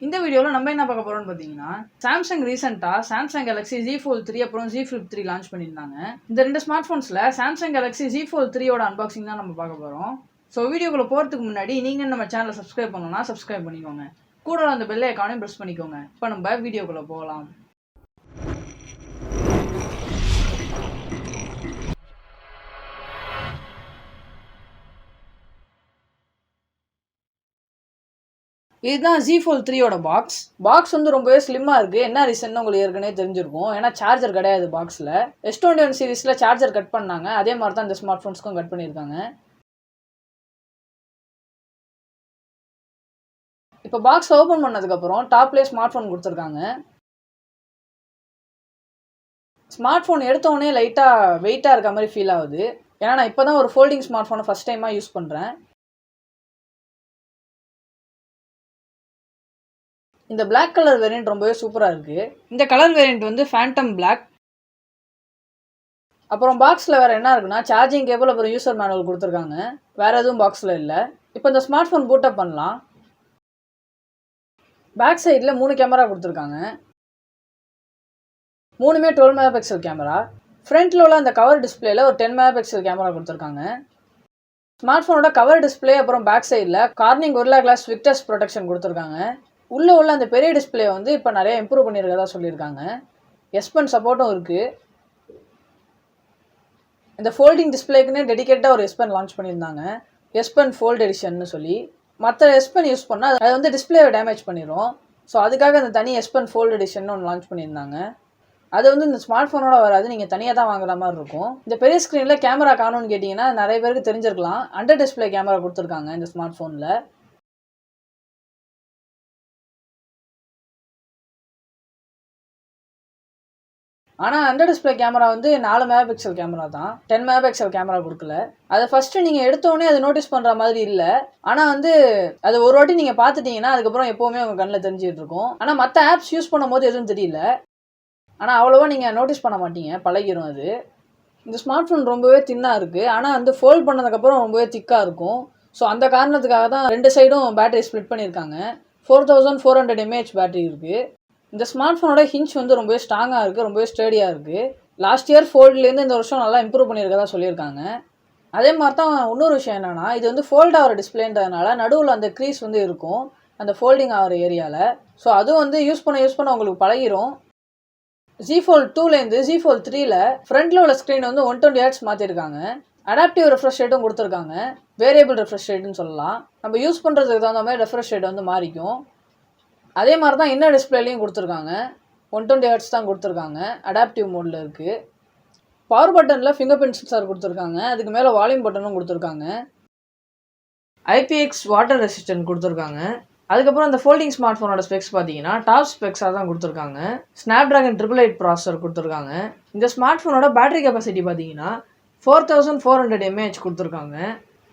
இந்த வீடியோவில் நம்ம என்ன பார்க்க போகிறோம்னு பார்த்தீங்கன்னா, சாம்சங் ரீசெண்டாக சாம்சங் கேலக்ஸி Z Fold 3 அப்புறம் Z Flip 3 லான்ச் பண்ணியிருந்தாங்க. இந்த ரெண்டு ஸ்மார்ட் ஃபோன்ஸில் சாம்சங் கேலக்ஸி Z Fold 3யோட அன்பாக்சிங் தான் நம்ம பார்க்க போகிறோம். ஸோ வீடியோக்குள்ளே போகிறதுக்கு முன்னாடி நீங்கள் நம்ம சேனலை சப்ஸ்கிரைப் பண்ணணும்னா சப்ஸ்கிரைப் பண்ணிக்கோங்க. கூட அந்த பெல் ஐகானையும் ப்ரெஸ் பண்ணிக்கோங்க. இப்போ நம்ம வீடியோக்குள்ளே போகலாம். இதுதான் Z Fold 3யோட பாக்ஸ் வந்து ரொம்பவே ஸ்லிம்மாக இருக்குது. என்ன ரீசன் உங்களுக்கு ஏற்கனவே தெரிஞ்சிருக்கும். ஏன்னா சார்ஜர் கிடையாது பாக்ஸில். S21 சீரிஸில் சார்ஜர் கட் பண்ணாங்க. அதே மாதிரி தான் இந்த ஸ்மார்ட் ஃபோன்ஸ்க்கும் கட் பண்ணியிருக்காங்க. இப்போ பாக்ஸ் ஓப்பன் பண்ணதுக்கப்புறம் டாப்லேயே ஸ்மார்ட் ஃபோன் கொடுத்துருக்காங்க. ஸ்மார்ட் ஃபோன் எடுத்தோடனே லைட்டாக வெயிட்டாக இருக்க மாதிரி ஃபீல் ஆகுது. ஏன்னா நான் இப்போ தான் ஒரு ஃபோல்டிங் ஸ்மார்ட் ஃபோனை ஃபஸ்ட் டைமாக யூஸ் பண்ணுறேன். இந்த பிளாக் கலர் வேரியண்ட் ரொம்பவே சூப்பராக இருக்குது. இந்த கலர் வேரியண்ட் வந்து ஃபேண்டம் பிளாக். அப்புறம் பாக்ஸில் வேறு என்ன இருக்குன்னா, சார்ஜிங் கேபிள் அப்புறம் யூசர் மேனுவல் கொடுத்துருக்காங்க. வேறு எதுவும் பாக்ஸில் இல்லை. இப்போ இந்த ஸ்மார்ட் ஃபோன் பூட்டப் பண்ணலாம். பேக் சைடில் 3 கேமரா கொடுத்துருக்காங்க. 3மே 12 மெகா பிக்சல் கேமரா. ஃப்ரண்ட்டில் உள்ள அந்த கவர் டிஸ்பிளேல ஒரு 10 மெகா பிக்சல் கேமரா கொடுத்துருக்காங்க. ஸ்மார்ட் ஃபோனோட கவர் டிஸ்பிளே அப்புறம் பேக் சைடில் Corning Gorilla Glass Victus protection கொடுத்துருக்காங்க. உள்ளே உள்ள அந்த பெரிய டிஸ்பிளே வந்து இப்போ நிறைய இம்ப்ரூவ் பண்ணியிருக்கதா சொல்லியிருக்காங்க. S Pen சப்போர்ட்டும் இருக்குது. இந்த ஃபோல்டிங் டிஸ்பிளேக்குன்னே டெடிக்கேட்டாக ஒரு S Pen லான்ச் பண்ணியிருந்தாங்க. S Pen ஃபோல்ட் எடிஷன்னு சொல்லி. மற்ற S Pen யூஸ் பண்ணால் அது வந்து டிஸ்பிளேவை டேமேஜ் பண்ணிடும். ஸோ அதுக்காக அந்த தனி S Pen ஃபோல்ட் எடிஷன் ஒன்று லான்ச் பண்ணியிருந்தாங்க. அது வந்து இந்த ஸ்மார்ட் ஃபோனோட வராது, நீங்கள் தனியாக தான் வாங்குற மாதிரி இருக்கும். இந்த பெரிய ஸ்க்ரீனில் கேமரா காணும்னு கேட்டிங்கன்னா நிறைய பேருக்கு தெரிஞ்சிருக்கலாம். அண்டர் டிஸ்பிளே கேமரா கொடுத்துருக்காங்க இந்த ஸ்மார்ட் ஃபோனில். ஆனால் அண்டர் டிஸ்பிளே கேமரா வந்து 4 மெகா பிக்சல் கேமரா தான், 10 மெகா பிக்சல் கேமரா கொடுக்கல. அதை ஃபஸ்ட்டு நீங்கள் எடுத்தோடனே அது நோட்டீஸ் பண்ணுற மாதிரி இல்லை. ஆனால் வந்து அது ஒரு வாட்டி நீங்கள் பார்த்துட்டிங்கன்னா அதுக்கப்புறம் எப்போவுமே உங்கள் கண்ணில் தெரிஞ்சிட்டு இருக்கும். ஆனால் மற்ற ஆப்ஸ் யூஸ் பண்ணும்போது எதுவும் தெரியல. ஆனால் அவ்வளோவா நீங்கள் நோட்டீஸ் பண்ண மாட்டீங்க, பழகிடும் அது. இந்த ஸ்மார்ட் ஃபோன் ரொம்பவே தின்னாக இருக்குது. ஆனால் வந்து ஃபோல்ட் பண்ணதுக்கப்புறம் ரொம்பவே திக்காக இருக்கும். ஸோ அந்த காரணத்துக்காக தான் 2 சைடும் பேட்டரி ஸ்ப்ளிட் பண்ணியிருக்காங்க. 4400 mAh பேட்டரி இருக்குது. இந்த ஸ்மார்ட் ஃபோனோட ஹிஞ்ச் வந்து ரொம்பவே ஸ்ட்ராங்காக இருக்குது, ரொம்பவே ஸ்டேடியாக இருக்குது. லாஸ்ட் இயர் ஃபோல்ட்லேருந்து இந்த வருஷம் நல்லா இம்ப்ரூவ் பண்ணியிருக்கதா சொல்லியிருக்காங்க. அதே மாதிரி தான் இன்னொரு விஷயம் என்னென்னா, இது வந்து ஃபோல்ட் ஆகிற டிஸ்பிளேன்றதுனால நடுவில் அந்த க்ரீஸ் வந்து இருக்கும் அந்த ஃபோல்டிங் ஆகிற ஏரியாவில். ஸோ அதுவும் வந்து யூஸ் பண்ண உங்களுக்கு பழகிரும். Z Fold 2லேருந்து Z Fold 3ல் ஃப்ரண்ட்டில் உள்ள ஸ்க்ரீன் வந்து 120 Hz மாற்றிருக்காங்க. அடாப்டிவ் ரெஃப்ரெஷ் ரேட்டும் கொடுத்துருக்காங்க. வேரியபிள் ரெஃப்ரெஷ் ரேட்டுன்னு சொல்லலாம். நம்ம யூஸ் பண்ணுறதுக்கு தகுந்த மாதிரி ரெஃப்ரெஷ் ரேட் வந்து மாறிக்கும். அதே மாதிரி தான் இன்னர் டிஸ்பிளேலையும் கொடுத்துருக்காங்க. 120 Hz தான் கொடுத்துருக்காங்க. அடாப்டிவ் மோடில் இருக்குது. பவர் பட்டனில் ஃபிங்கர் பிரிண்ட் சென்சார் கொடுத்துருக்காங்க. அதுக்கு மேலே வால்யூம் பட்டனும் கொடுத்துருக்காங்க. IPX வாட்டர் ரெசிஸ்டன்ட் கொடுத்துருக்காங்க. அதுக்கப்புறம் அந்த ஃபோல்டிங் ஸ்மார்ட் ஃபோனோட ஸ்பெக்ஸ் பார்த்தீங்கன்னா டாப் ஸ்பெக்ஸாக தான் கொடுத்துருக்காங்க. ஸ்னாப்ட்ராகன் 888 ப்ராசஸர் கொடுத்துருக்காங்க. இந்த ஸ்மார்ட் ஃபோனோட பேட்டரி கெப்பாசிட்டி பார்த்தீங்கன்னா 4400 mAh கொடுத்துருக்காங்க.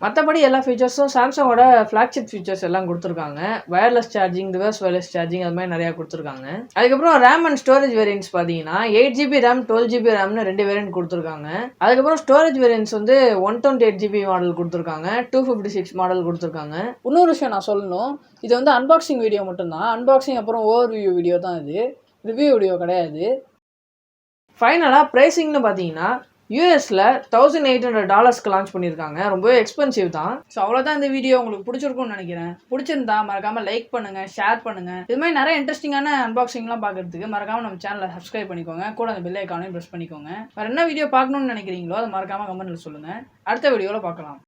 மற்றபடி எல்லா ஃபீச்சர்ஸும் சாம்சங்கோட ஃப்ளாக்ஷிப் ஃபீச்சர்ஸ் எல்லாம் கொடுத்துருக்காங்க. Wireless charging, reverse wireless charging, அது மாதிரி நிறையா கொடுத்துருக்காங்க. அதுக்கப்புறம் ரேம் அண்ட் ஸ்டோரேஜ் வேரியன்ட்ஸ் பார்த்தீங்கன்னா 8GB ரேம் 12GB ரேம்னு 2 வேரியன்ட் கொடுத்துருக்காங்க. அதுக்கப்புறம் ஸ்டோரேஜ் வேரியன்ட்ஸ் வந்து 128GB மாடல் கொடுத்துருக்காங்க, 256 மாடல் கொடுத்துருக்காங்க. இன்னொரு விஷயம் நான் சொல்லணும், இது வந்து அன்பாக்சிங் வீடியோ மட்டும்தான். அன்பாக்சிங் அப்புறம் ஓவர்வியூ வீடியோ தான் இது, ரிவ்யூ வீடியோ கிடையாது. ஃபைனலாக ப்ரைஸிங்னு பார்த்தீங்கன்னா யூஎஸில் $1800 லான்ச் பண்ணியிருக்காங்க. ரொம்பவே எக்ஸ்பென்சிவ் தான். ஸோ அவ்வளோதான் இந்த வீடியோ. உங்களுக்கு பிடிச்சிருக்கும்னு நினைக்கிறேன். பிடிச்சிருந்தா மறக்காமல் லைக் பண்ணுங்கள், ஷேர் பண்ணுங்கள். இது மாதிரி நிறைய இன்ட்ரெஸ்டிங்கான அன்பாக்சிங்லாம் பார்க்குறதுக்கு மறக்காமல் நம்ம சேனலை சப்ஸ்கிரைப் பண்ணிக்கோங்க. கூட அந்த பெல் ஐகானையும் ப்ரெஸ் பண்ணிக்கோங்க. வேறு என்ன வீடியோ பார்க்கணுன்னு நினைக்கிறீங்களோ அதை மறக்காமல் கமெண்ட்டில் சொல்லுங்கள். அடுத்த வீடியோவில் பார்க்கலாம்.